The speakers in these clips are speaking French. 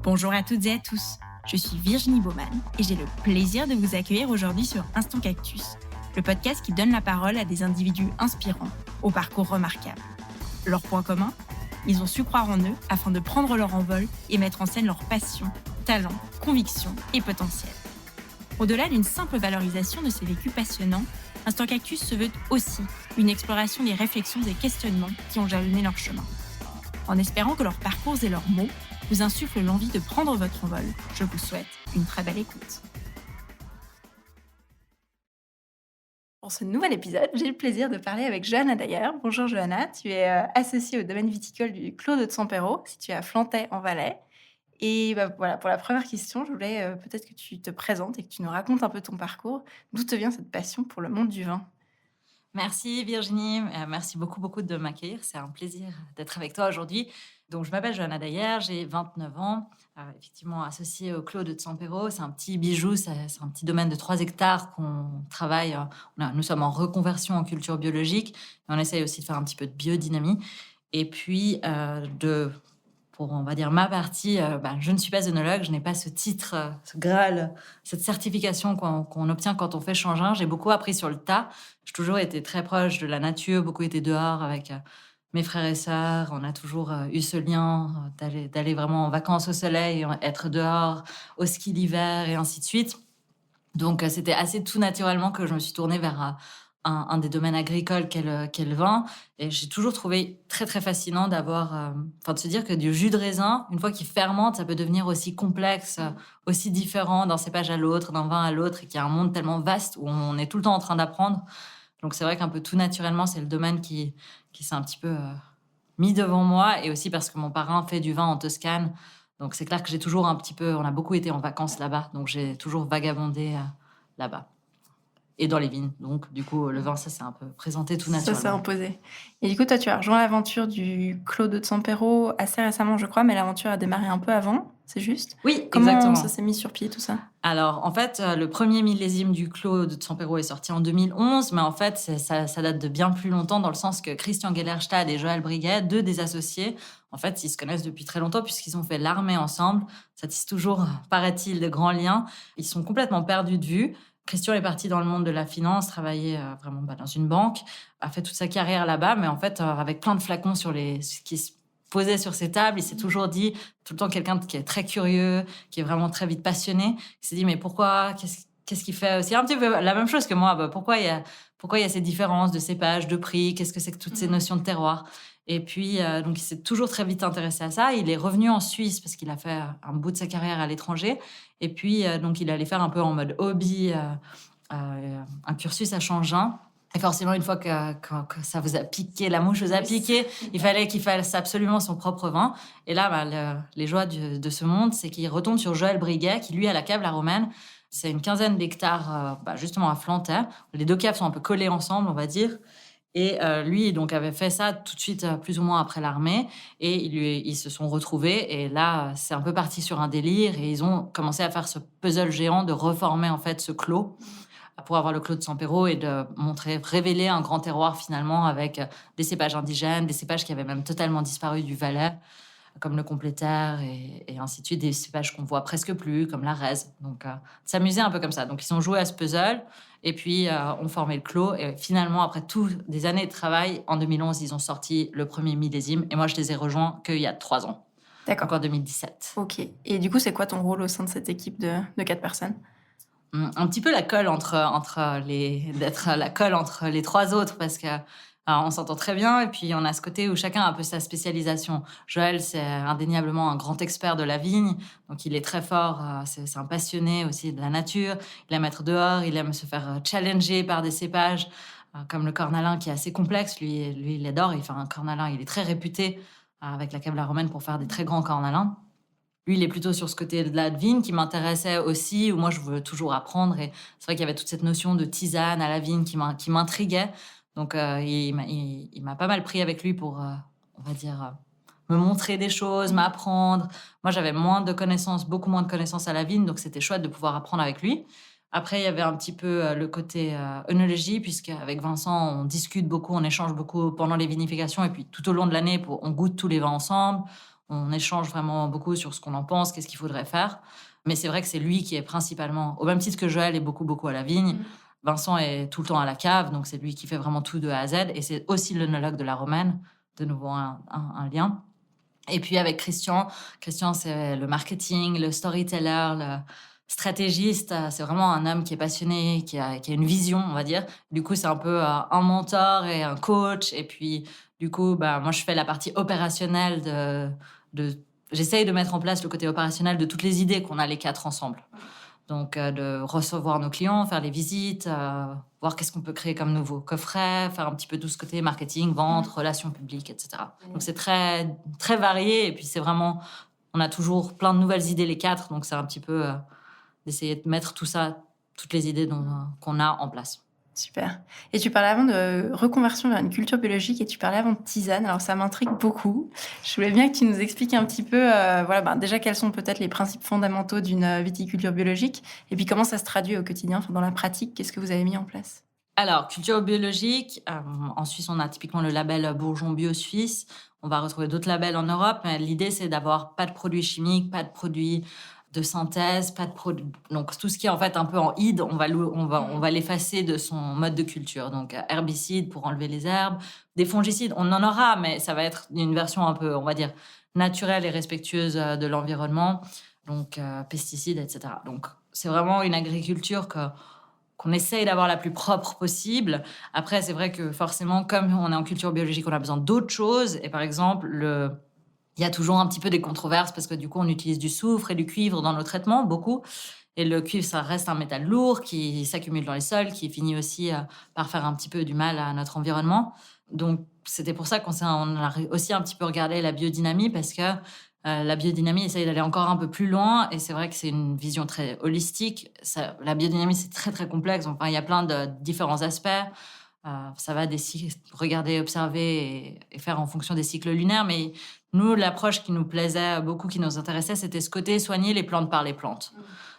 Bonjour à toutes et à tous, je suis Virginie Baumann et j'ai le plaisir de vous accueillir aujourd'hui sur Instant Cactus, le podcast qui donne la parole à des individus inspirants, au parcours remarquable. Leur point commun ? Ils ont su croire en eux afin de prendre leur envol et mettre en scène leurs passions, talents, convictions et potentiel. Au-delà d'une simple valorisation de ces vécus passionnants, Instant Cactus se veut aussi une exploration des réflexions et questionnements qui ont jalonné leur chemin. En espérant que leurs parcours et leurs mots vous insufflent l'envie de prendre votre envol, je vous souhaite une très belle écoute. Pour ce nouvel épisode, j'ai le plaisir de parler avec Johanna Dayer. Bonjour Johanna, tu es associée au domaine viticole du Clos de Sampero, situé à Flantais en Valais. Et voilà, pour la première question, je voulais peut-être que tu te présentes et que tu nous racontes un peu ton parcours. D'où te vient cette passion pour le monde du vin ? Merci Virginie, merci beaucoup de m'accueillir. C'est un plaisir d'être avec toi aujourd'hui. Donc, je m'appelle Johanna Dayer, j'ai 29 ans, effectivement associée au Clos de Sampero. C'est un petit bijou, c'est un petit domaine de 3 hectares qu'on travaille. Nous sommes en reconversion en culture biologique. Et on essaye aussi de faire un petit peu de biodynamie. Et puis, pour, on va dire, ma partie, je ne suis pas œnologue, je n'ai pas ce titre, ce Graal, cette certification qu'on obtient quand on fait changin. J'ai beaucoup appris sur le tas. J'ai toujours été très proche de la nature, beaucoup été dehors avec mes frères et sœurs. On a toujours eu ce lien d'aller vraiment en vacances au soleil, être dehors, au ski l'hiver et ainsi de suite. Donc, c'était assez tout naturellement que je me suis tournée vers un des domaines agricoles qu'est le vin. Et j'ai toujours trouvé très, très fascinant de se dire que du jus de raisin, une fois qu'il fermente, ça peut devenir aussi complexe, aussi différent d'un cépage à l'autre, d'un vin à l'autre, et qu'il y a un monde tellement vaste où on est tout le temps en train d'apprendre. Donc, c'est vrai qu'un peu tout naturellement, c'est le domaine qui s'est un petit peu mis devant moi, et aussi parce que mon parrain fait du vin en Toscane. Donc, c'est clair que j'ai toujours on a beaucoup été en vacances là-bas, donc j'ai toujours vagabondé là-bas et dans les vignes. Donc, du coup, le vin, ça s'est un peu présenté tout naturellement. Ça s'est imposé. Et du coup, toi, tu as rejoint l'aventure du Clos de Sampero assez récemment, je crois, mais l'aventure a démarré un peu avant, c'est juste ? Oui, Comment exactement. ça s'est mis sur pied, tout ça ? Alors, en fait, le premier millésime du Clos de Sampero est sorti en 2011, mais en fait, ça date de bien plus longtemps, dans le sens que Christian Gellerstad et Joël Briguet, deux des associés, en fait, ils se connaissent depuis très longtemps puisqu'ils ont fait l'armée ensemble. Ça tisse toujours, paraît-il, de grands liens. Ils sont complètement perdus de vue. Christian est parti dans le monde de la finance, travaillait vraiment dans une banque, a fait toute sa carrière là-bas, mais en fait, avec plein de flacons qui se posaient sur ses tables, il s'est toujours dit, tout le temps quelqu'un qui est très curieux, qui est vraiment très vite passionné. Il s'est dit, mais pourquoi ? Qu'est-ce qu'il fait aussi un petit peu la même chose que moi. Pourquoi il y a ces différences de cépage, de prix ? Qu'est-ce que c'est que toutes ces notions de terroir ? Et puis, donc, il s'est toujours très vite intéressé à ça. Il est revenu en Suisse parce qu'il a fait un bout de sa carrière à l'étranger. Et puis, donc, il allait faire un peu en mode hobby un cursus à Changin. Et forcément, une fois que ça vous a piqué, la mouche vous a piqué, il fallait qu'il fasse absolument son propre vin. Et là, les joies de ce monde, c'est qu'il retombe sur Joël Briguet, qui, lui, a la cave La Romaine. C'est une quinzaine d'hectares, justement, à Flantais. Les deux caves sont un peu collées ensemble, on va dire. Et lui, donc, avait fait ça tout de suite, plus ou moins après l'armée. Et ils se sont retrouvés. Et là, c'est un peu parti sur un délire. Et ils ont commencé à faire ce puzzle géant de reformer, en fait, ce clos pour avoir le Clos de Sampero et de révéler un grand terroir, finalement, avec des cépages indigènes, des cépages qui avaient même totalement disparu du Valais, comme le complétaire et ainsi de suite, des cépages qu'on voit presque plus, comme la Rèze. Donc, s'amuser un peu comme ça. Donc, ils ont joué à ce puzzle et puis ont formé le Clos. Et finalement, après des années de travail, en 2011, ils ont sorti le premier millésime. Et moi, je les ai rejoints qu'il y a 3 ans. D'accord. Donc, en 2017. Ok. Et du coup, c'est quoi ton rôle au sein de cette équipe de 4 personnes ? Un petit peu la colle d'être la colle entre les 3 autres, parce que on s'entend très bien, et puis on a ce côté où chacun a un peu sa spécialisation. Joël, c'est indéniablement un grand expert de la vigne, donc il est très fort, c'est un passionné aussi de la nature, il aime être dehors, il aime se faire challenger par des cépages, comme le cornalin qui est assez complexe, lui il adore, il fait un cornalin, il est très réputé avec la cave La Romaine pour faire des très grands cornalins. Lui, il est plutôt sur ce côté de la vigne qui m'intéressait aussi, où moi, je veux toujours apprendre. Et c'est vrai qu'il y avait toute cette notion de tisane à la vigne qui m'intriguait. Donc, il m'a pas mal pris avec lui pour, on va dire, me montrer des choses, m'apprendre. Moi, j'avais beaucoup moins de connaissances à la vigne, donc c'était chouette de pouvoir apprendre avec lui. Après, il y avait un petit peu le côté œnologie, puisqu'avec Vincent, on discute beaucoup, on échange beaucoup pendant les vinifications et puis tout au long de l'année, on goûte tous les vins ensemble. On échange vraiment beaucoup sur ce qu'on en pense, qu'est-ce qu'il faudrait faire. Mais c'est vrai que c'est lui qui est principalement, au même titre que Joël est beaucoup, beaucoup à la vigne, Vincent est tout le temps à la cave, donc c'est lui qui fait vraiment tout de A à Z. Et c'est aussi l'œnologue de la Romaine, de nouveau un lien. Et puis avec Christian, c'est le marketing, le storyteller, le stratégiste. C'est vraiment un homme qui est passionné, qui a une vision, on va dire. Du coup, c'est un peu un mentor et un coach. Et puis, du coup, moi, je fais la partie opérationnelle j'essaye de mettre en place le côté opérationnel de toutes les idées qu'on a les 4 ensemble. Donc, de recevoir nos clients, faire les visites, voir qu'est-ce qu'on peut créer comme nouveau coffret, faire un petit peu tout ce côté marketing, vente, relations publiques, etc. Donc, c'est très, très varié. Et puis, c'est vraiment... On a toujours plein de nouvelles idées, les 4. Donc, c'est un petit peu d'essayer de mettre tout ça, toutes les idées qu'on a en place. Super. Et tu parlais avant de reconversion vers une culture biologique et tu parlais avant de tisane. Alors, ça m'intrigue beaucoup. Je voulais bien que tu nous expliques un petit peu, déjà, quels sont peut-être les principes fondamentaux d'une viticulture biologique et puis comment ça se traduit au quotidien, dans la pratique. Qu'est-ce que vous avez mis en place? Alors, culture biologique, en Suisse, on a typiquement le label Bourgeon Bio Suisse. On va retrouver d'autres labels en Europe, mais l'idée, c'est d'avoir pas de produits chimiques, pas de produits de synthèse, pas de produits... Donc, tout ce qui est en fait un peu en hydre, on va l'effacer de son mode de culture. Donc, herbicides pour enlever les herbes, des fongicides, on en aura, mais ça va être une version un peu, on va dire, naturelle et respectueuse de l'environnement. Donc, pesticides, etc. Donc, c'est vraiment une agriculture qu'on essaye d'avoir la plus propre possible. Après, c'est vrai que forcément, comme on est en culture biologique, on a besoin d'autres choses. Et par exemple, il y a toujours un petit peu des controverses parce que du coup, on utilise du soufre et du cuivre dans nos traitements, beaucoup. Et le cuivre, ça reste un métal lourd qui s'accumule dans les sols, qui finit aussi par faire un petit peu du mal à notre environnement. Donc, c'était pour ça qu'on a aussi un petit peu regardé la biodynamie parce que la biodynamie essaye d'aller encore un peu plus loin et c'est vrai que c'est une vision très holistique. La biodynamie, c'est très, très complexe. Enfin, il y a plein de différents aspects. Ça va regarder, observer et faire en fonction des cycles lunaires. Mais nous, l'approche qui nous plaisait beaucoup, qui nous intéressait, c'était ce côté soigner les plantes par les plantes.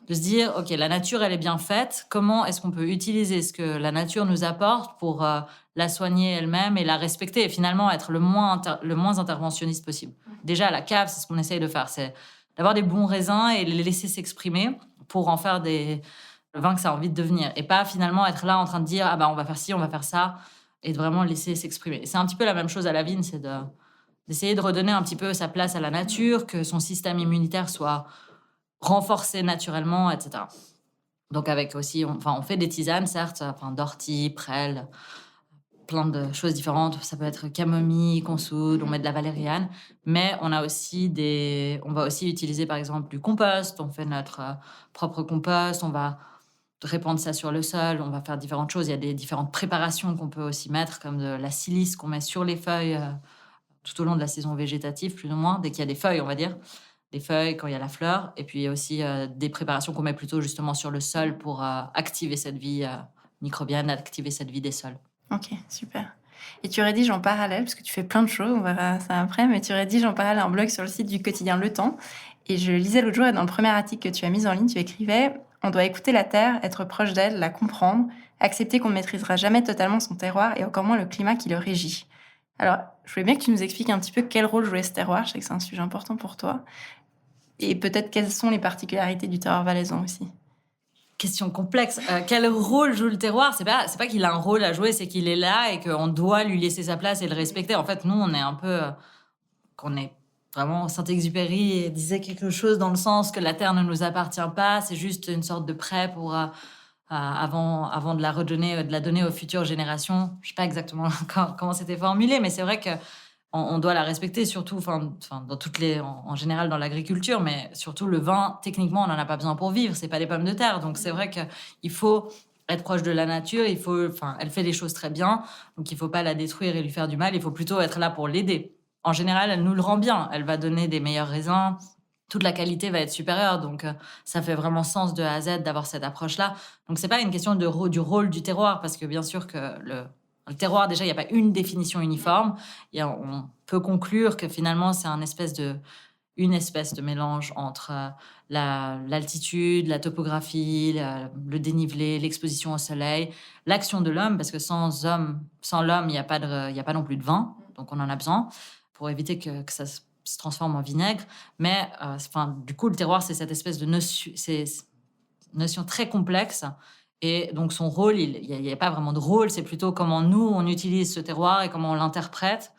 De se dire, OK, la nature, elle est bien faite. Comment est-ce qu'on peut utiliser ce que la nature nous apporte pour la soigner elle-même et la respecter et finalement être le moins interventionniste possible. Déjà, à la cave, c'est ce qu'on essaye de faire. C'est d'avoir des bons raisins et les laisser s'exprimer pour en faire le vin que ça a envie de devenir. Et pas finalement être là en train de dire, on va faire ci, on va faire ça, et de vraiment le laisser s'exprimer. Et c'est un petit peu la même chose à la vigne, c'est d'essayer de redonner un petit peu sa place à la nature, que son système immunitaire soit renforcé naturellement, etc. Donc avec aussi, on fait des tisanes, certes, d'ortie, prêle, plein de choses différentes. Ça peut être camomille qu'on soude, on met de la valériane, mais on va aussi utiliser par exemple du compost. On fait notre propre compost, on va répandre ça sur le sol, on va faire différentes choses. Il y a des différentes préparations qu'on peut aussi mettre, comme de la silice qu'on met sur les feuilles tout au long de la saison végétative, plus ou moins, dès qu'il y a des feuilles, on va dire. Des feuilles quand il y a la fleur. Et puis, il y a aussi des préparations qu'on met plutôt justement sur le sol pour activer cette vie microbienne, activer cette vie des sols. Ok, super. Et tu rédiges en parallèle, parce que tu fais plein de choses, on verra ça après, mais tu rédiges en parallèle un blog sur le site du quotidien Le Temps. Et je lisais l'autre jour, et dans le premier article que tu as mis en ligne, tu écrivais « On doit écouter la terre, être proche d'elle, la comprendre, accepter qu'on ne maîtrisera jamais totalement son terroir et encore moins le climat qui le régit. » Alors, je voulais bien que tu nous expliques un petit peu quel rôle jouait ce terroir. Je sais que c'est un sujet important pour toi. Et peut-être quelles sont les particularités du terroir valaisan aussi. Question complexe. Quel rôle joue le terroir ? C'est pas qu'il a un rôle à jouer, c'est qu'il est là et qu'on doit lui laisser sa place et le respecter. En fait, nous, on est un peu... qu'on est vraiment... Saint-Exupéry disait quelque chose dans le sens que la terre ne nous appartient pas, c'est juste une sorte de prêt pour... avant de la donner aux futures générations. Je sais pas exactement comment c'était formulé, mais c'est vrai que on doit la respecter, surtout dans en général dans l'agriculture, mais surtout le vin, techniquement, on n'en a pas besoin pour vivre, c'est pas des pommes de terre. Donc c'est vrai qu'il faut être proche de la nature, elle fait les choses très bien, donc il faut pas la détruire et lui faire du mal, il faut plutôt être là pour l'aider. En général, elle nous le rend bien, elle va donner des meilleurs raisins, toute la qualité va être supérieure, donc ça fait vraiment sens de A à Z d'avoir cette approche-là. Donc c'est pas une question du rôle du terroir, parce que bien sûr que le terroir, déjà, il n'y a pas une définition uniforme. On peut conclure que finalement, c'est une espèce de mélange entre l'altitude, la topographie, le dénivelé, l'exposition au soleil, l'action de l'homme, parce que sans l'homme, il n'y a pas non plus de vin, donc on en a besoin pour éviter que ça se transforme en vinaigre. Mais du coup, le terroir, c'est cette espèce de notion très complexe. Et donc, son rôle, il n'y a pas vraiment de rôle, c'est plutôt comment nous, on utilise ce terroir et comment on l'interprète.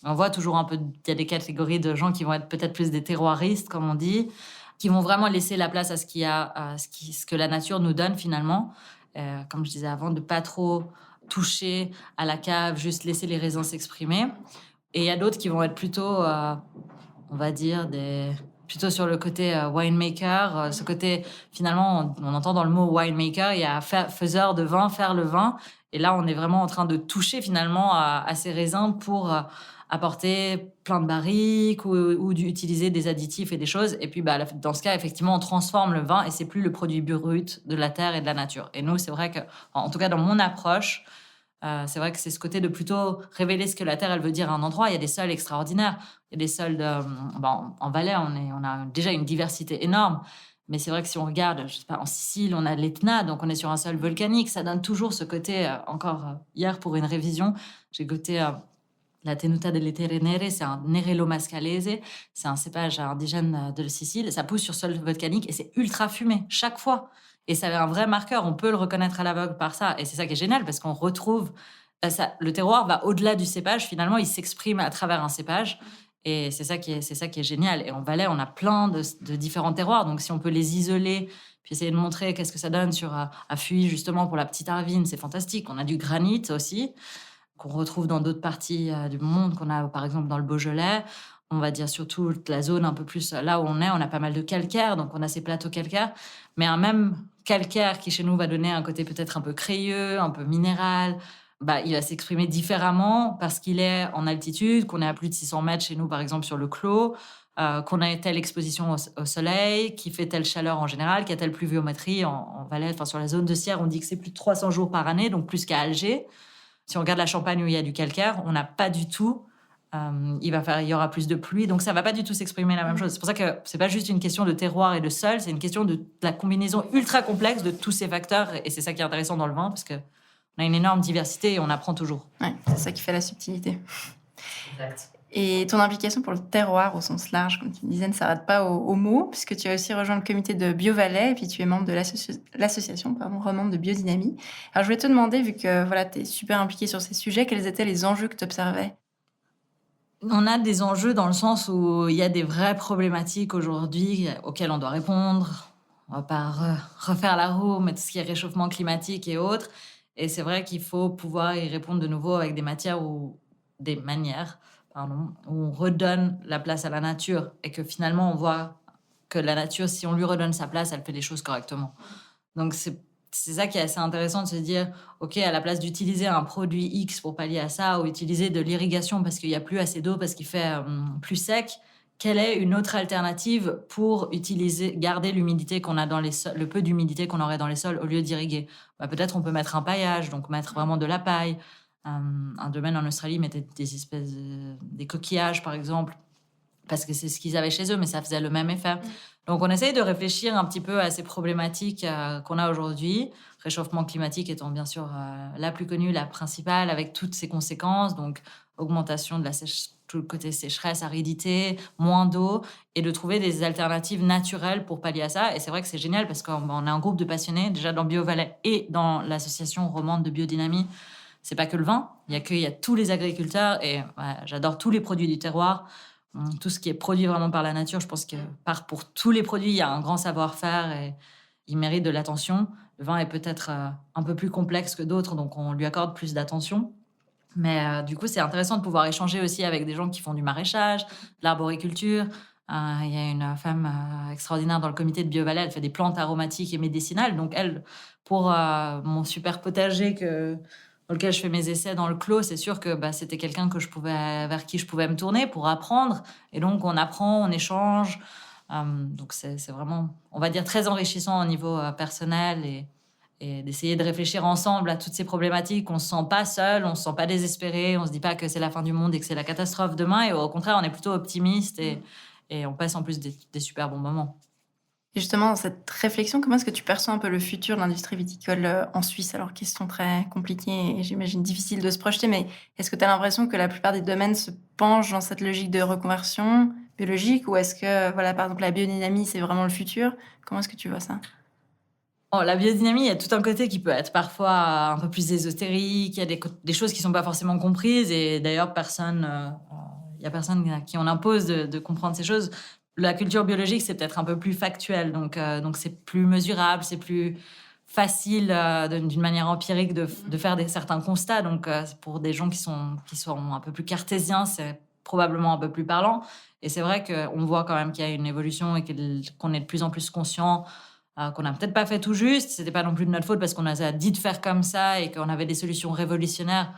On voit toujours un peu, il y a des catégories de gens qui vont être peut-être plus des terroiristes, comme on dit, qui vont vraiment laisser la place à ce que la nature nous donne finalement. Comme je disais avant, de pas trop toucher à la cave, juste laisser les raisins s'exprimer. Et il y a d'autres qui vont être plutôt, on va dire, plutôt sur le côté winemaker. Ce côté, finalement, on entend dans le mot winemaker, il y a faiseur de vin, faire le vin. Et là, on est vraiment en train de toucher finalement à ces raisins pour apporter plein de barriques ou d'utiliser des additifs et des choses. Et puis, dans ce cas, effectivement, on transforme le vin et c'est plus le produit brut de la terre et de la nature. Et nous, c'est vrai que, en tout cas, dans mon approche, c'est vrai que c'est ce côté de plutôt révéler ce que la terre, elle veut dire à un endroit. Il y a des sols extraordinaires. Il y a des sols en Valais, on a déjà une diversité énorme. Mais c'est vrai que si on regarde, je sais pas, en Sicile, on a l'Etna, donc on est sur un sol volcanique. Ça donne toujours ce côté, hier pour une révision, j'ai goûté la Tenuta delle Terre Nere, c'est un Nerello mascalese, c'est un cépage indigène de Sicile. Ça pousse sur sol volcanique et c'est ultra fumé, chaque fois. Et ça avait un vrai marqueur, on peut le reconnaître à l'aveugle par ça. Et c'est ça qui est génial, parce qu'on retrouve... le terroir va au-delà du cépage, finalement, il s'exprime à travers un cépage. Et c'est ça qui est génial. Et en Valais, on a plein de différents terroirs. Donc, si on peut les isoler, puis essayer de montrer qu'est-ce que ça donne à Fuy, justement, pour la petite Arvine, c'est fantastique. On a du granit aussi, qu'on retrouve dans d'autres parties du monde, qu'on a, par exemple, dans le Beaujolais. On va dire surtout la zone un peu plus là où on a pas mal de calcaire. Donc, on a ces plateaux calcaires. Mais un même calcaire qui, chez nous, va donner un côté peut-être un peu crayeux, un peu minéral, il va s'exprimer différemment parce qu'il est en altitude, qu'on est à plus de 600 mètres chez nous, par exemple, sur le Clos, qu'on a telle exposition au soleil, qui fait telle chaleur en général, qui a telle pluviométrie en Valais. Enfin, sur la zone de Sierre, on dit que c'est plus de 300 jours par année, donc plus qu'à Alger. Si on regarde la Champagne où il y a du calcaire, on n'a pas du tout... il y aura plus de pluie, donc ça va pas du tout s'exprimer la même chose. C'est pour ça que c'est pas juste une question de terroir et de sol, c'est une question de la combinaison ultra complexe de tous ces facteurs, et c'est ça qui est intéressant dans le vin, parce que on a une énorme diversité et on apprend toujours. Ouais, c'est ça qui fait la subtilité. Exact. Et ton implication pour le terroir au sens large, comme tu me disais, ne s'arrête pas aux mots, puisque tu as aussi rejoint le comité de BioValais et puis tu es membre de l'association romande de biodynamie. Alors je voulais te demander, vu que tu es super impliqué sur ces sujets, quels étaient les enjeux que tu observais? On a des enjeux dans le sens où il y a des vraies problématiques aujourd'hui auxquelles on doit répondre. On va pas refaire la roue, mais tout ce qui est réchauffement climatique et autres. Et c'est vrai qu'il faut pouvoir y répondre de nouveau avec des manières, où on redonne la place à la nature et que finalement on voit que la nature, si on lui redonne sa place, elle fait les choses correctement. Donc c'est ça qui est assez intéressant de se dire, OK, à la place d'utiliser un produit X pour pallier à ça, ou utiliser de l'irrigation parce qu'il n'y a plus assez d'eau, parce qu'il fait plus sec, quelle est une autre alternative pour garder l'humidité qu'on a dans les sols, le peu d'humidité qu'on aurait dans les sols au lieu d'irriguer? Peut-être on peut mettre un paillage, donc mettre vraiment de la paille. Un domaine en Australie mettait des coquillages, par exemple, parce que c'est ce qu'ils avaient chez eux, mais ça faisait le même effet. Donc, on essaye de réfléchir un petit peu à ces problématiques qu'on a aujourd'hui. Réchauffement climatique étant bien sûr la plus connue, la principale, avec toutes ses conséquences. Donc, augmentation de tout le côté sécheresse, aridité, moins d'eau, et de trouver des alternatives naturelles pour pallier à ça. Et c'est vrai que c'est génial parce qu'on a un groupe de passionnés, déjà dans BioValais et dans l'association romande de biodynamie. C'est pas que le vin, il y a tous les agriculteurs, et j'adore tous les produits du terroir. Tout ce qui est produit vraiment par la nature, je pense que pour tous les produits, il y a un grand savoir-faire et il mérite de l'attention. Le vin est peut-être un peu plus complexe que d'autres, donc on lui accorde plus d'attention. Mais du coup, c'est intéressant de pouvoir échanger aussi avec des gens qui font du maraîchage, de l'arboriculture. Il y a une femme extraordinaire dans le comité de BioValais, elle fait des plantes aromatiques et médicinales. Donc elle, pour mon super potager dans lequel je fais mes essais dans le Clos, c'est sûr que c'était quelqu'un vers qui je pouvais me tourner pour apprendre. Et donc, on apprend, on échange. Donc, c'est vraiment, on va dire, très enrichissant au niveau personnel et d'essayer de réfléchir ensemble à toutes ces problématiques. On ne se sent pas seul, on ne se sent pas désespéré, on ne se dit pas que c'est la fin du monde et que c'est la catastrophe demain. Et au contraire, on est plutôt optimiste et et on passe en plus des super bons moments. Et justement, dans cette réflexion, comment est-ce que tu perçois un peu le futur de l'industrie viticole en Suisse? Alors, question très compliquée et j'imagine difficile de se projeter, mais est-ce que tu as l'impression que la plupart des domaines se penchent dans cette logique de reconversion biologique ou est-ce que, voilà, par exemple, la biodynamie, c'est vraiment le futur? Comment est-ce que tu vois ça? Oh, la biodynamie, il y a tout un côté qui peut être parfois un peu plus ésotérique, il y a des choses qui sont pas forcément comprises et d'ailleurs il y a personne à qui on impose de comprendre ces choses. La culture biologique, c'est peut-être un peu plus factuel, donc c'est plus mesurable, c'est plus facile d'une manière empirique de faire certains constats. Donc pour des gens qui sont un peu plus cartésiens, c'est probablement un peu plus parlant. Et c'est vrai qu'on voit quand même qu'il y a une évolution et qu'on est de plus en plus conscient qu'on n'a peut-être pas fait tout juste. C'était pas non plus de notre faute parce qu'on a dit de faire comme ça et qu'on avait des solutions révolutionnaires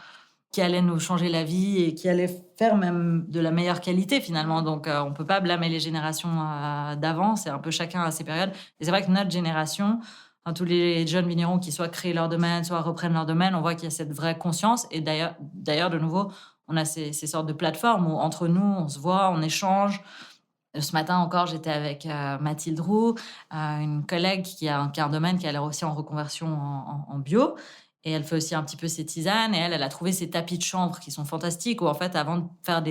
qui allaient nous changer la vie et qui allaient faire même de la meilleure qualité finalement. Donc on peut pas blâmer les générations d'avant. C'est un peu chacun à ses périodes. Et c'est vrai que notre génération, tous les jeunes vignerons qui soit créent leur domaine, soit reprennent leur domaine, on voit qu'il y a cette vraie conscience. Et d'ailleurs de nouveau, on a ces sortes de plateformes où entre nous, on se voit, on échange. Ce matin encore, j'étais avec Mathilde Roux, une collègue qui a un domaine qui a l'air aussi en reconversion en bio. Et elle fait aussi un petit peu ses tisanes. Et elle a trouvé ces tapis de chanvre qui sont fantastiques où, en fait, avant de faire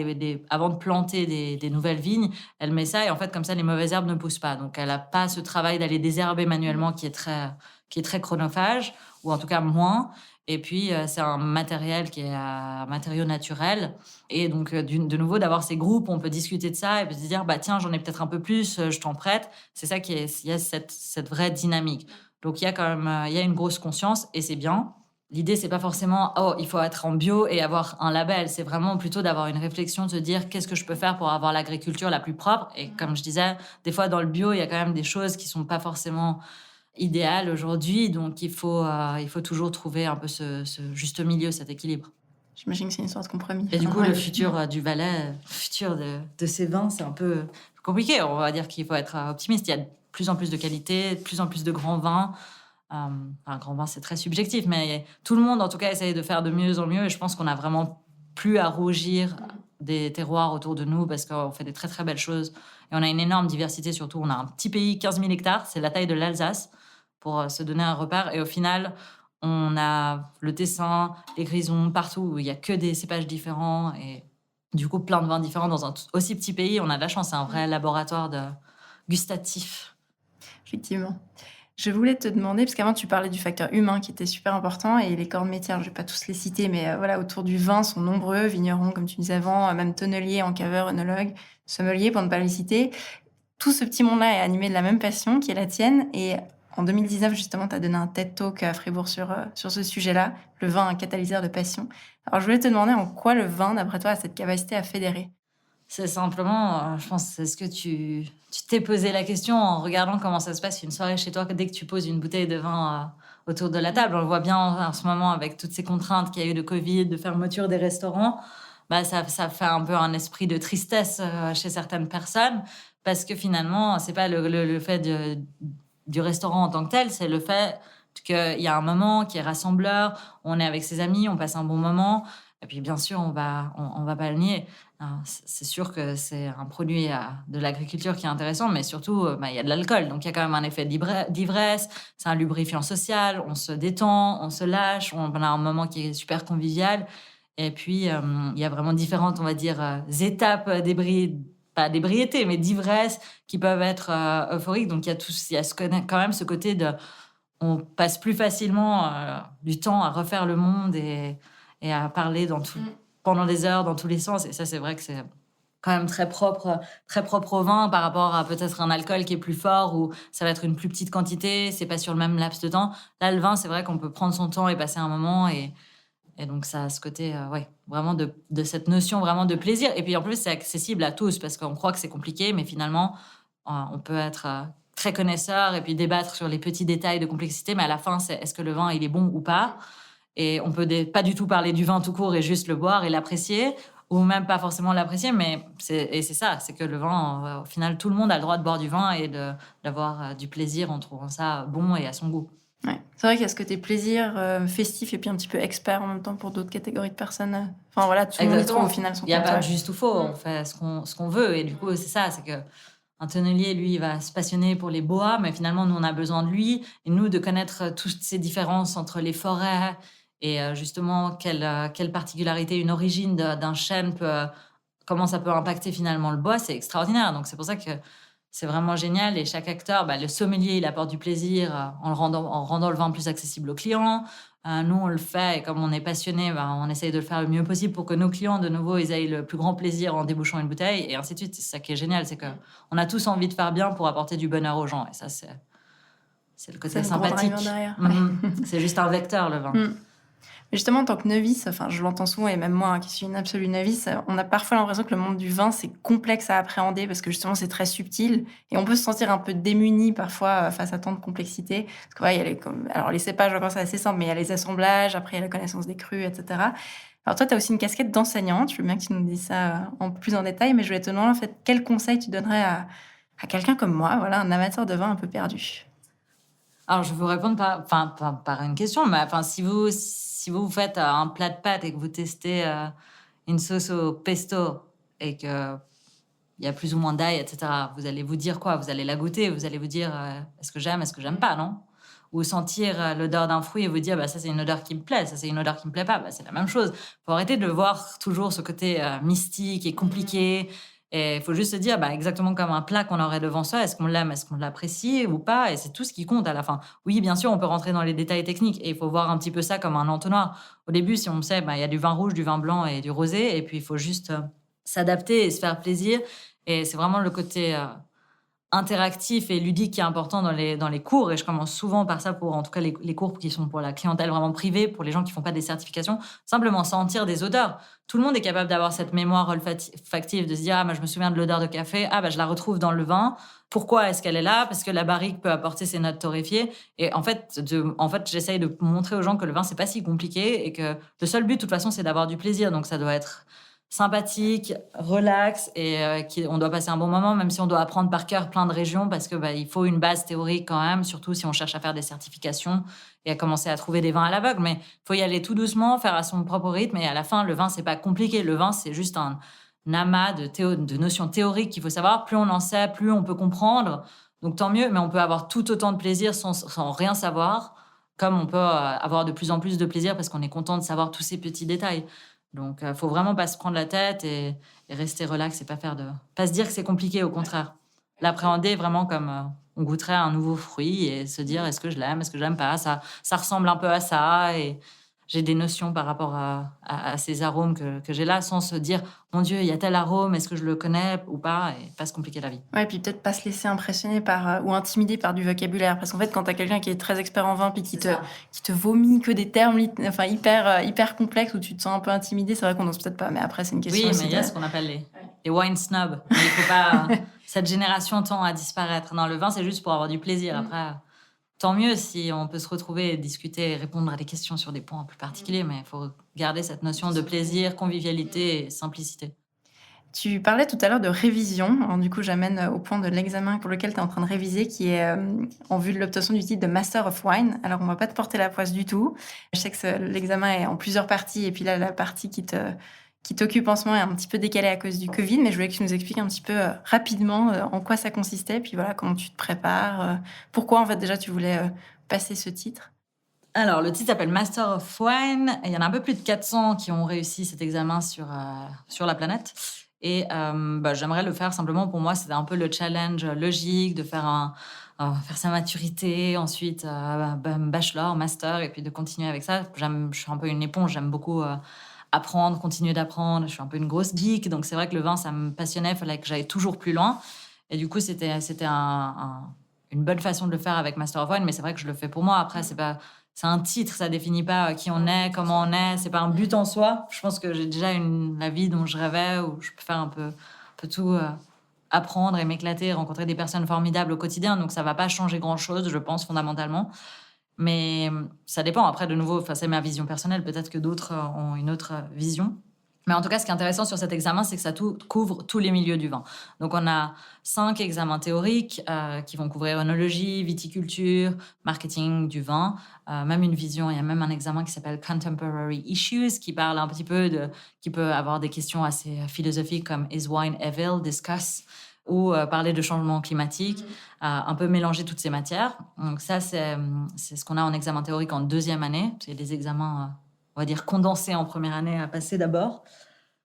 avant de planter des nouvelles vignes, elle met ça et, en fait, comme ça, les mauvaises herbes ne poussent pas. Donc, elle n'a pas ce travail d'aller désherber manuellement qui est très chronophage, ou en tout cas moins. Et puis, c'est un matériel qui est un matériau naturel. Et donc, de nouveau, d'avoir ces groupes où on peut discuter de ça et puis se dire, bah, tiens, j'en ai peut-être un peu plus, je t'en prête. C'est ça il y a cette vraie dynamique. Donc, il y a quand même il y a une grosse conscience et c'est bien. L'idée, c'est pas forcément, oh, il faut être en bio et avoir un label. C'est vraiment plutôt d'avoir une réflexion, de se dire, qu'est-ce que je peux faire pour avoir l'agriculture la plus propre? Et comme je disais, des fois, dans le bio, il y a quand même des choses qui sont pas forcément idéal aujourd'hui. Donc, il faut toujours trouver un peu ce juste milieu, cet équilibre. J'imagine que c'est une sorte de compromis. Et du coup, le futur du Valais, le futur de ces vins, c'est un peu compliqué. On va dire qu'il faut être optimiste. Il y a de plus en plus de qualité, de plus en plus de grands vins. Grand vin, c'est très subjectif, mais tout le monde, en tout cas, essaye de faire de mieux en mieux. Et je pense qu'on a vraiment plus à rougir des terroirs autour de nous parce qu'on fait des très, très belles choses. Et on a une énorme diversité, surtout. On a un petit pays, 15 000 hectares, c'est la taille de l'Alsace, pour se donner un repère. Et au final, on a le Tessin, les Grisons, partout où il n'y a que des cépages différents et du coup plein de vins différents dans un aussi petit pays. On a de la chance, c'est un vrai laboratoire gustatif. Effectivement. Je voulais te demander, parce qu'avant tu parlais du facteur humain qui était super important et les corps de métier, je ne vais pas tous les citer, mais voilà, autour du vin sont nombreux, vignerons comme tu disais avant, même tonneliers, encaveurs, œnologues, sommeliers pour ne pas les citer. Tout ce petit monde-là est animé de la même passion qui est la tienne et en 2019, justement, tu as donné un TED Talk à Fribourg sur ce sujet-là, le vin, un catalyseur de passion. Alors, je voulais te demander en quoi le vin, d'après toi, a cette capacité à fédérer? C'est simplement, je pense, est-ce que tu t'es posé la question en regardant comment ça se passe une soirée chez toi dès que tu poses une bouteille de vin autour de la table? On le voit bien en ce moment avec toutes ces contraintes qu'il y a eu de Covid, de fermeture des restaurants. Bah, ça fait un peu un esprit de tristesse chez certaines personnes parce que finalement, c'est pas le fait du restaurant en tant que tel, c'est le fait qu'il y a un moment qui est rassembleur, on est avec ses amis, on passe un bon moment, et puis bien sûr, on va pas le nier. C'est sûr que c'est un produit de l'agriculture qui est intéressant, mais surtout, il y a de l'alcool, donc il y a quand même un effet d'ivresse, c'est un lubrifiant social, on se détend, on se lâche, on a un moment qui est super convivial, et puis il y a vraiment différentes, on va dire, étapes pas d'ébriété, mais d'ivresse qui peuvent être euphoriques. Donc, il y a quand même ce côté on passe plus facilement du temps à refaire le monde et à parler pendant des heures dans tous les sens. Et ça, c'est vrai que c'est quand même très propre au vin par rapport à peut-être un alcool qui est plus fort ou ça va être une plus petite quantité, c'est pas sur le même laps de temps. Là, le vin, c'est vrai qu'on peut prendre son temps et passer un moment et donc, ça a ce côté, vraiment de cette notion vraiment de plaisir. Et puis, en plus, c'est accessible à tous parce qu'on croit que c'est compliqué, mais finalement, on peut être très connaisseur et puis débattre sur les petits détails de complexité. Mais à la fin, c'est est-ce que le vin, il est bon ou pas? Et on peut pas du tout parler du vin tout court et juste le boire et l'apprécier, ou même pas forcément l'apprécier, mais c'est ça, c'est que le vin, au final, tout le monde a le droit de boire du vin et d'avoir du plaisir en trouvant ça bon et à son goût. Ouais. C'est vrai qu'il y a ce côté plaisir festif et puis un petit peu expert en même temps pour d'autres catégories de personnes. Enfin voilà, tout le monde y trouve au final son Il n'y a compte. pas de juste ou faux, on fait ce qu'on veut. Et du coup, c'est ça, c'est que un tonnelier, lui, il va se passionner pour les bois, mais finalement, nous, on a besoin de lui. Et nous, de connaître toutes ces différences entre les forêts et justement, quelle particularité, une origine d'un chêne peut, comment ça peut impacter finalement le bois, c'est extraordinaire. Donc, c'est pour ça que c'est vraiment génial. Et chaque acteur, le sommelier, il apporte du plaisir en rendant le vin plus accessible aux clients. Nous, on le fait et comme on est passionné, on essaye de le faire le mieux possible pour que nos clients, de nouveau, ils aient le plus grand plaisir en débouchant une bouteille et ainsi de suite. C'est ça qui est génial, c'est qu'on a tous envie de faire bien pour apporter du bonheur aux gens. Et ça, c'est le côté C'est le gros sympathique. driver derrière. C'est juste un vecteur, le vin. Mais justement, en tant que novice, enfin, je l'entends souvent, et même moi, qui suis une absolue novice, on a parfois l'impression que le monde du vin, c'est complexe à appréhender parce que justement, c'est très subtil et on peut se sentir un peu démuni parfois face à tant de complexité. Parce que, ouais, il y a alors, les cépages, encore, c'est assez simple, mais il y a les assemblages, après, il y a la connaissance des crus, etc. Alors, toi, tu as aussi une casquette d'enseignante. Je veux bien que tu nous dises ça plus en détail, mais je voulais te demander, en fait, quel conseil tu donnerais à quelqu'un comme moi, voilà, un amateur de vin un peu perdu? Alors, je vais vous répondre par une question. Mais enfin, si vous faites un plat de pâtes et que vous testez une sauce au pesto et que il y a plus ou moins d'ail, etc., vous allez vous dire quoi? Vous allez la goûter, vous allez vous dire est-ce que j'aime pas, non? Ou sentir l'odeur d'un fruit et vous dire ça, c'est une odeur qui me plaît, ça, c'est une odeur qui me plaît pas. C'est la même chose. Faut arrêter de voir toujours ce côté mystique et compliqué. Et il faut juste se dire, exactement comme un plat qu'on aurait devant soi, est-ce qu'on l'aime, est-ce qu'on l'apprécie ou pas? Et c'est tout ce qui compte à la fin. Oui, bien sûr, on peut rentrer dans les détails techniques et il faut voir un petit peu ça comme un entonnoir. Au début, si on sait, il y a du vin rouge, du vin blanc et du rosé, et puis il faut juste s'adapter et se faire plaisir. Et c'est vraiment le côté interactif et ludique qui est important dans les cours. Et je commence souvent par ça pour, en tout cas, les cours qui sont pour la clientèle vraiment privée, pour les gens qui font pas des certifications. Simplement sentir des odeurs. Tout le monde est capable d'avoir cette mémoire olfactive, de se dire, moi, je me souviens de l'odeur de café. Je la retrouve dans le vin. Pourquoi est-ce qu'elle est là? Parce que la barrique peut apporter ses notes torréfiées. Et en fait, j'essaye de montrer aux gens que le vin, c'est pas si compliqué et que le seul but, de toute façon, c'est d'avoir du plaisir. Donc, ça doit être sympathique, relax et on doit passer un bon moment, même si on doit apprendre par cœur plein de régions parce que il faut une base théorique quand même, surtout si on cherche à faire des certifications et à commencer à trouver des vins à l'aveugle. Mais il faut y aller tout doucement, faire à son propre rythme. Et à la fin, le vin, c'est pas compliqué. Le vin, c'est juste un amas de notions théoriques qu'il faut savoir. Plus on en sait, plus on peut comprendre. Donc tant mieux, mais on peut avoir tout autant de plaisir sans rien savoir, comme on peut avoir de plus en plus de plaisir parce qu'on est content de savoir tous ces petits détails. Donc, faut vraiment pas se prendre la tête et rester relax et pas se dire que c'est compliqué, au contraire. L'appréhender vraiment comme on goûterait un nouveau fruit et se dire est-ce que je l'aime, est-ce que j'aime pas, ça ressemble un peu à ça et j'ai des notions par rapport à ces arômes que j'ai là sans se dire mon Dieu, il y a tel arôme, est-ce que je le connais ou pas et pas se compliquer la vie. Ouais, puis peut-être pas se laisser impressionner par ou intimider par du vocabulaire. Parce qu'en fait, quand t'as quelqu'un qui est très expert en vin puis qui te vomit que des termes hyper complexes où tu te sens un peu intimidé, c'est vrai qu'on n'ose peut-être pas. Mais après, c'est une question. Oui, mais il y a ce qu'on appelle les wine snobs. Mais il faut pas. Cette génération tend à disparaître. Non, le vin, c'est juste pour avoir du plaisir. Après, tant mieux si on peut se retrouver, discuter et répondre à des questions sur des points plus particuliers. Mais il faut garder cette notion de plaisir, convivialité et simplicité. Tu parlais tout à l'heure de révision. Alors, du coup, j'amène au point de l'examen pour lequel tu es en train de réviser, qui est en vue de l'obtention du titre de Master of Wine. Alors, on va pas te porter la poisse du tout. Je sais que l'examen est en plusieurs parties, et puis là, la partie qui t'occupe en ce moment est un petit peu décalée à cause du Covid, mais je voulais que tu nous expliques un petit peu rapidement en quoi ça consistait, puis voilà, comment tu te prépares, pourquoi, en fait, déjà, tu voulais passer ce titre. Alors, le titre s'appelle Master of Wine. Et il y en a un peu plus de 400 qui ont réussi cet examen sur la planète. Et j'aimerais le faire simplement pour moi. C'était un peu le challenge logique de faire faire sa maturité, ensuite bachelor, master, et puis de continuer avec ça. Je suis un peu une éponge, j'aime beaucoup apprendre, continuer d'apprendre. Je suis un peu une grosse geek, donc c'est vrai que le vin, ça me passionnait, il fallait que j'aille toujours plus loin. Et du coup, c'était une bonne façon de le faire avec Master of Wine, mais c'est vrai que je le fais pour moi. Après, c'est un titre, ça définit pas qui on est, comment on est, c'est pas un but en soi. Je pense que j'ai déjà la vie dont je rêvais, où je peux faire un peu tout, apprendre et m'éclater, rencontrer des personnes formidables au quotidien. Donc ça va pas changer grand-chose, je pense, fondamentalement. Mais ça dépend. Après, de nouveau, c'est ma vision personnelle. Peut-être que d'autres ont une autre vision. Mais en tout cas, ce qui est intéressant sur cet examen, c'est que ça couvre tous les milieux du vin. Donc, on a 5 examens théoriques qui vont couvrir œnologie, viticulture, marketing du vin, même une vision. Il y a même un examen qui s'appelle Contemporary Issues, qui parle un petit peu qui peut avoir des questions assez philosophiques comme Is wine evil? Discuss. Ou parler de changement climatique, un peu mélanger toutes ces matières. Donc ça, c'est ce qu'on a en examen théorique en 2e année. C'est des examens, on va dire, condensés en première année à passer d'abord.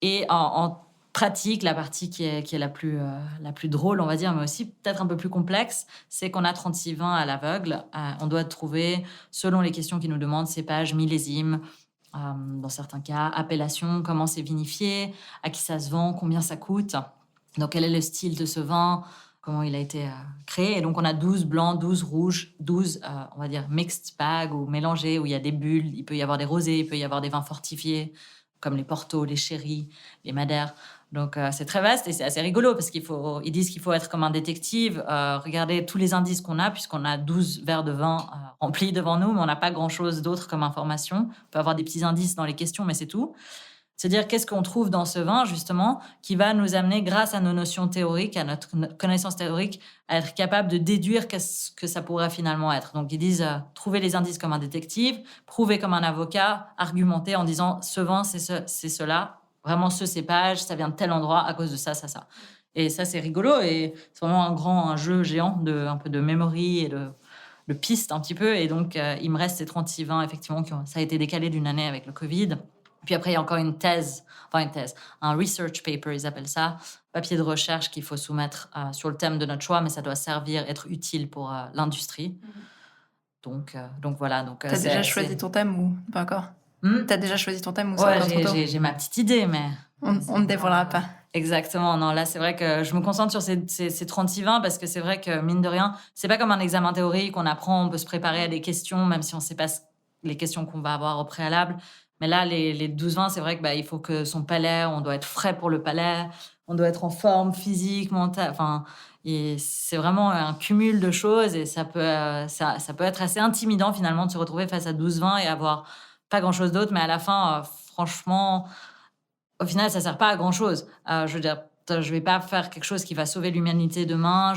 Et en pratique, la partie qui est la plus drôle, on va dire, mais aussi peut-être un peu plus complexe, c'est qu'on a 36 vins à l'aveugle. On doit trouver, selon les questions qu'ils nous demandent, cépage, millésime, dans certains cas, appellation, comment c'est vinifié, à qui ça se vend, combien ça coûte. Donc, quel est le style de ce vin, comment il a été créé. Et donc, on a 12 blancs, 12 rouges, 12, on va dire, mixed bag ou mélangés, où il y a des bulles, il peut y avoir des rosés, il peut y avoir des vins fortifiés, comme les portos, les sherry, les madères. Donc, c'est très vaste et c'est assez rigolo parce ils disent qu'il faut être comme un détective, regarder tous les indices qu'on a, puisqu'on a 12 verres de vin remplis devant nous, mais on n'a pas grand-chose d'autre comme information. On peut avoir des petits indices dans les questions, mais c'est tout. C'est-à-dire qu'est-ce qu'on trouve dans ce vin, justement, qui va nous amener, grâce à nos notions théoriques, à notre connaissance théorique, à être capable de déduire qu'est-ce que ça pourrait finalement être. Donc, ils disent trouver les indices comme un détective, prouver comme un avocat, argumenter en disant ce vin, c'est cela, vraiment ce cépage, ça vient de tel endroit à cause de ça, ça, ça. Et ça, c'est rigolo et c'est vraiment un jeu géant un peu de memory et de pistes un petit peu. Et donc, il me reste ces 36 vins, effectivement, ça a été décalé d'une année avec le Covid. Puis après, il y a encore un research paper, ils appellent ça, papier de recherche qu'il faut soumettre sur le thème de notre choix, mais ça doit être utile pour l'industrie. Donc voilà. T'as déjà choisi ton thème ou pas encore? T'as déjà choisi ton thème ou ça? Ouais, j'ai ma petite idée, mais... On ne dévoilera pas. Exactement. Non, là, c'est vrai que je me concentre sur ces 36 vins parce que c'est vrai que, mine de rien, c'est pas comme un examen théorique, on apprend, on peut se préparer à des questions, même si on sait pas les questions qu'on va avoir au préalable. Mais là, les 12 vins, c'est vrai que il faut que son palais, on doit être frais pour le palais, on doit être en forme physique, mentale. Enfin, et c'est vraiment un cumul de choses et ça peut être assez intimidant finalement de se retrouver face à 12 vins et avoir pas grand-chose d'autre. Mais à la fin, franchement, au final, ça sert pas à grand-chose. Je veux dire, je vais pas faire quelque chose qui va sauver l'humanité demain.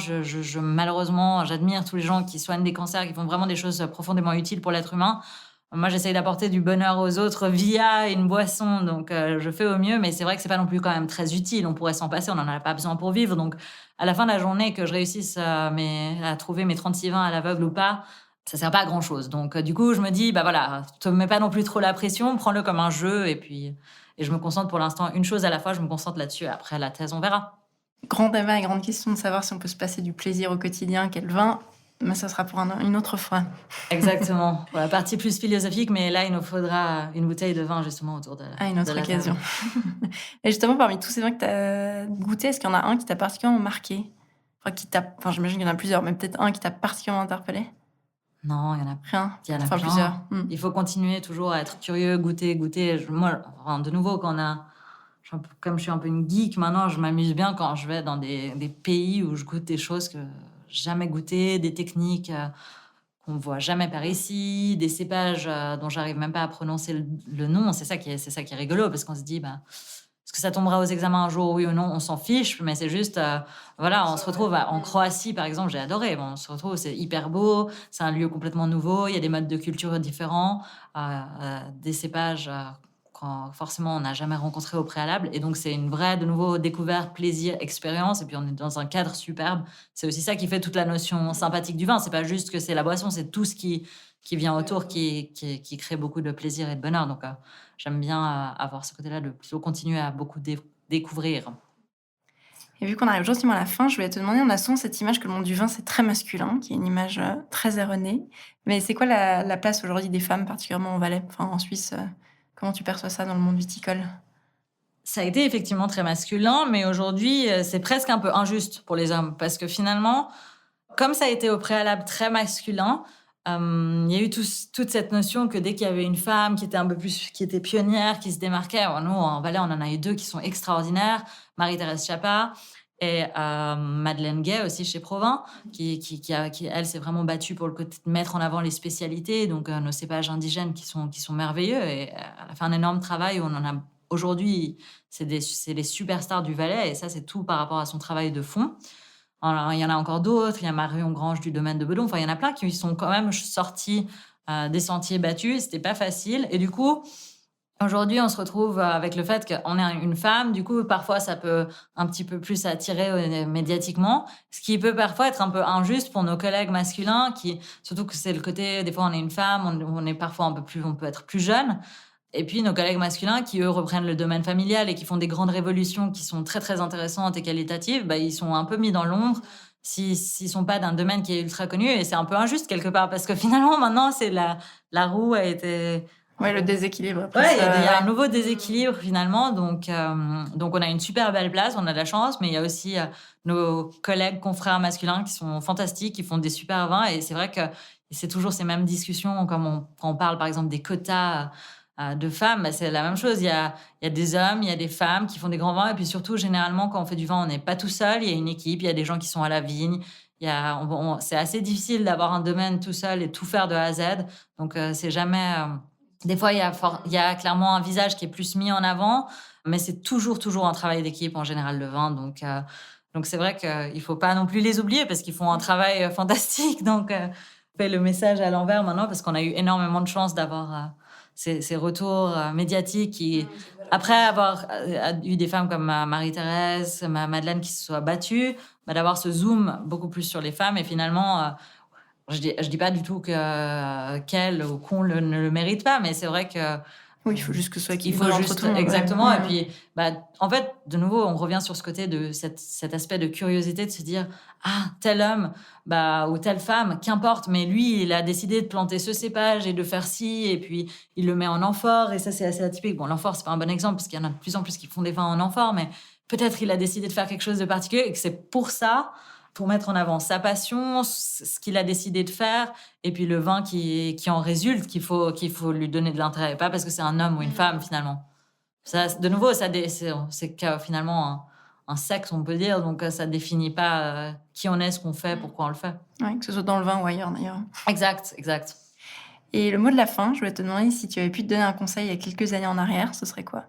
Malheureusement, j'admire tous les gens qui soignent des cancers, qui font vraiment des choses profondément utiles pour l'être humain. Moi, j'essaye d'apporter du bonheur aux autres via une boisson, donc je fais au mieux, mais c'est vrai que c'est pas non plus quand même très utile. On pourrait s'en passer, on n'en a pas besoin pour vivre. Donc, à la fin de la journée, que je réussisse à trouver mes 36 vins à l'aveugle ou pas, ça sert pas à grand-chose. Donc, du coup, je me dis, voilà, te mets pas non plus trop la pression, prends-le comme un jeu, et je me concentre pour l'instant une chose à la fois, je me concentre là-dessus. Après, la thèse, on verra. Grand débat et grande question de savoir si on peut se passer du plaisir au quotidien, quel vin. Mais ça sera pour une autre fois. Exactement. Pour la partie plus philosophique, mais là, il nous faudra une bouteille de vin justement autour de une autre occasion. Et justement, parmi tous ces vins que tu as goûtés, est-ce qu'il y en a un qui t'a particulièrement marqué? J'imagine qu'il y en a plusieurs, mais peut-être un qui t'a particulièrement interpellé? Non, il y en a rien. Il y en a plein. Plusieurs. Il faut continuer toujours à être curieux, goûter. Moi, de nouveau, comme je suis un peu une geek maintenant, je m'amuse bien quand je vais dans des pays où je goûte des choses que jamais goûtées, des techniques qu'on voit jamais par ici, des cépages dont j'arrive même pas à prononcer le nom. C'est ça qui est rigolo parce qu'on se dit, est-ce que ça tombera aux examens un jour, oui ou non? On s'en fiche, mais c'est juste, on se retrouve en Croatie, par exemple, j'ai adoré. On se retrouve, c'est hyper beau, c'est un lieu complètement nouveau, il y a des modes de culture différents, des cépages forcément on n'a jamais rencontré au préalable. Et donc, c'est une vraie, de nouveau, découverte, plaisir, expérience. Et puis, on est dans un cadre superbe. C'est aussi ça qui fait toute la notion sympathique du vin. C'est pas juste que c'est la boisson, c'est tout ce qui vient autour qui crée beaucoup de plaisir et de bonheur. Donc, j'aime bien avoir ce côté-là de plutôt continuer à beaucoup découvrir. Et vu qu'on arrive gentiment à la fin, je voulais te demander, on a souvent cette image que le monde du vin, c'est très masculin, qui est une image très erronée. Mais c'est quoi la place aujourd'hui des femmes, particulièrement en Valais, en Suisse? Comment tu perçois ça dans le monde viticole? Ça a été effectivement très masculin, mais aujourd'hui, c'est presque un peu injuste pour les hommes. Parce que finalement, comme ça a été au préalable très masculin, il y a eu toute cette notion que dès qu'il y avait une femme qui était pionnière, qui se démarquait, nous, en Valais, on en a eu 2 qui sont extraordinaires, Marie-Thérèse Chapa et Madeleine Gay aussi chez Provins, qui elle s'est vraiment battue pour le côté de mettre en avant les spécialités, donc nos cépages indigènes qui sont merveilleux, et elle a fait un énorme travail où on en a aujourd'hui, c'est les superstars du Valais et ça, c'est tout par rapport à son travail de fond. Alors, il y en a encore d'autres. Il y a Marion Grange du domaine de Bedon. Enfin, il y en a plein qui sont quand même sortis des sentiers battus. C'était pas facile. Et du coup, aujourd'hui, on se retrouve avec le fait qu'on est une femme. Du coup, parfois, ça peut un petit peu plus attirer médiatiquement, ce qui peut parfois être un peu injuste pour nos collègues masculins, surtout que c'est le côté, des fois, on est une femme, on est parfois on peut être plus jeune. Et puis, nos collègues masculins qui, eux, reprennent le domaine familial et qui font des grandes révolutions qui sont très, très intéressantes et qualitatives, ils sont un peu mis dans l'ombre s'ils sont pas d'un domaine qui est ultra connu. Et c'est un peu injuste quelque part parce que finalement, maintenant, c'est la roue a été... Ouais, le déséquilibre. Ouais, il y a un nouveau déséquilibre finalement. Donc, on a une super belle place, on a de la chance, mais il y a aussi nos collègues confrères masculins qui sont fantastiques, qui font des super vins. Et c'est vrai que c'est toujours ces mêmes discussions, quand on parle par exemple des quotas de femmes, c'est la même chose. Il y a des hommes, il y a des femmes qui font des grands vins. Et puis surtout, généralement, quand on fait du vin, on n'est pas tout seul. Il y a une équipe, il y a des gens qui sont à la vigne. C'est assez difficile d'avoir un domaine tout seul et tout faire de A à Z. Donc, c'est jamais... Des fois, il y a clairement un visage qui est plus mis en avant, mais c'est toujours un travail d'équipe, en général, le vin. Donc c'est vrai qu'il ne faut pas non plus les oublier parce qu'ils font un travail fantastique. Donc, on fait le message à l'envers maintenant parce qu'on a eu énormément de chance d'avoir ces retours médiatiques qui, après avoir eu des femmes comme Marie-Thérèse, Madeleine qui se soient battues, d'avoir ce zoom beaucoup plus sur les femmes et finalement... Je dis pas du tout qu'elle ou qu'on ne le mérite pas, mais c'est vrai que... Oui, il faut juste que ce soit équilibré entre tout le monde. Exactement. Ouais. Et puis, en fait, de nouveau, on revient sur ce côté de cet aspect de curiosité, de se dire, tel homme ou telle femme, qu'importe, mais lui, il a décidé de planter ce cépage et de faire ci, et puis il le met en amphore, et ça, c'est assez atypique. Bon, l'amphore, c'est pas un bon exemple, parce qu'il y en a de plus en plus qui font des vins en amphore, mais peut-être il a décidé de faire quelque chose de particulier, et que c'est pour ça... pour mettre en avant sa passion, ce qu'il a décidé de faire, et puis le vin qui en résulte, qu'il faut lui donner de l'intérêt, pas parce que c'est un homme ou une femme, finalement. Ça, de nouveau, c'est finalement un sexe, on peut dire, donc ça ne définit pas qui on est, ce qu'on fait, pourquoi on le fait. Oui, que ce soit dans le vin ou ailleurs, d'ailleurs. Exact. Et le mot de la fin, je voulais te demander si tu avais pu te donner un conseil il y a quelques années en arrière, ce serait quoi?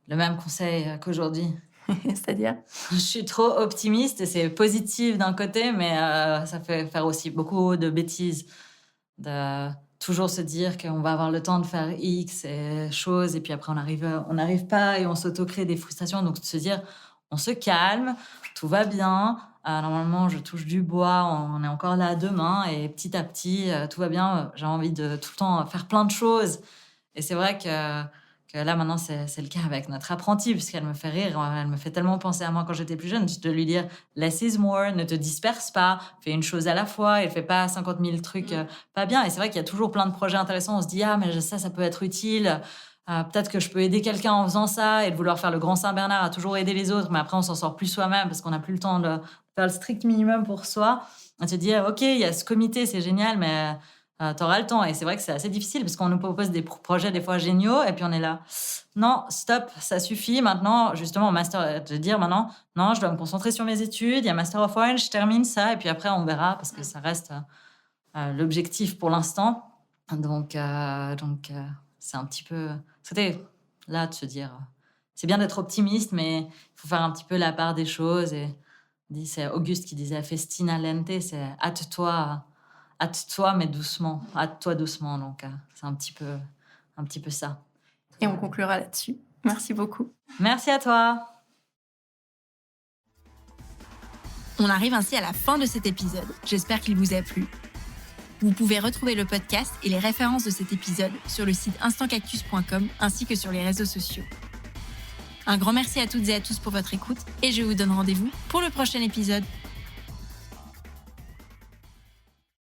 Le même conseil qu'aujourd'hui. C'est-à-dire? Je suis trop optimiste et c'est positif d'un côté, mais ça fait faire aussi beaucoup de bêtises. De toujours se dire qu'on va avoir le temps de faire X choses et puis après on n'arrive pas et on s'auto-crée des frustrations. Donc de se dire, on se calme, tout va bien. Normalement, je touche du bois, on est encore là demain et petit à petit, tout va bien. J'ai envie de tout le temps faire plein de choses. Et c'est vrai que là, maintenant, c'est le cas avec notre apprentie, puisqu'elle me fait rire. Elle me fait tellement penser à moi quand j'étais plus jeune, de lui dire « less is more », ne te disperse pas, fais une chose à la fois, et ne fais pas 50 000 trucs pas bien. Et c'est vrai qu'il y a toujours plein de projets intéressants. On se dit « ah, mais ça peut être utile. Peut-être que je peux aider quelqu'un en faisant ça. » Et de vouloir faire le grand Saint-Bernard à toujours aider les autres. Mais après, on s'en sort plus soi-même parce qu'on n'a plus le temps de faire le strict minimum pour soi. Et se dire « ok, il y a ce comité, c'est génial, mais... » t'auras le temps. Et c'est vrai que c'est assez difficile parce qu'on nous propose des projets des fois géniaux et puis on est là, non, stop, ça suffit. Maintenant, justement, master, de dire maintenant, non, je dois me concentrer sur mes études, il y a Master of Wine, je termine ça et puis après on verra parce que ça reste l'objectif pour l'instant. Donc c'est un petit peu... C'était là de se dire, c'est bien d'être optimiste, mais il faut faire un petit peu la part des choses. Et c'est Auguste qui disait festina lente, c'est hâte-toi, mais doucement. Hâte-toi doucement. Donc, c'est un petit peu ça. Et on conclura là-dessus. Merci beaucoup. Merci à toi. On arrive ainsi à la fin de cet épisode. J'espère qu'il vous a plu. Vous pouvez retrouver le podcast et les références de cet épisode sur le site instantcactus.com ainsi que sur les réseaux sociaux. Un grand merci à toutes et à tous pour votre écoute et je vous donne rendez-vous pour le prochain épisode.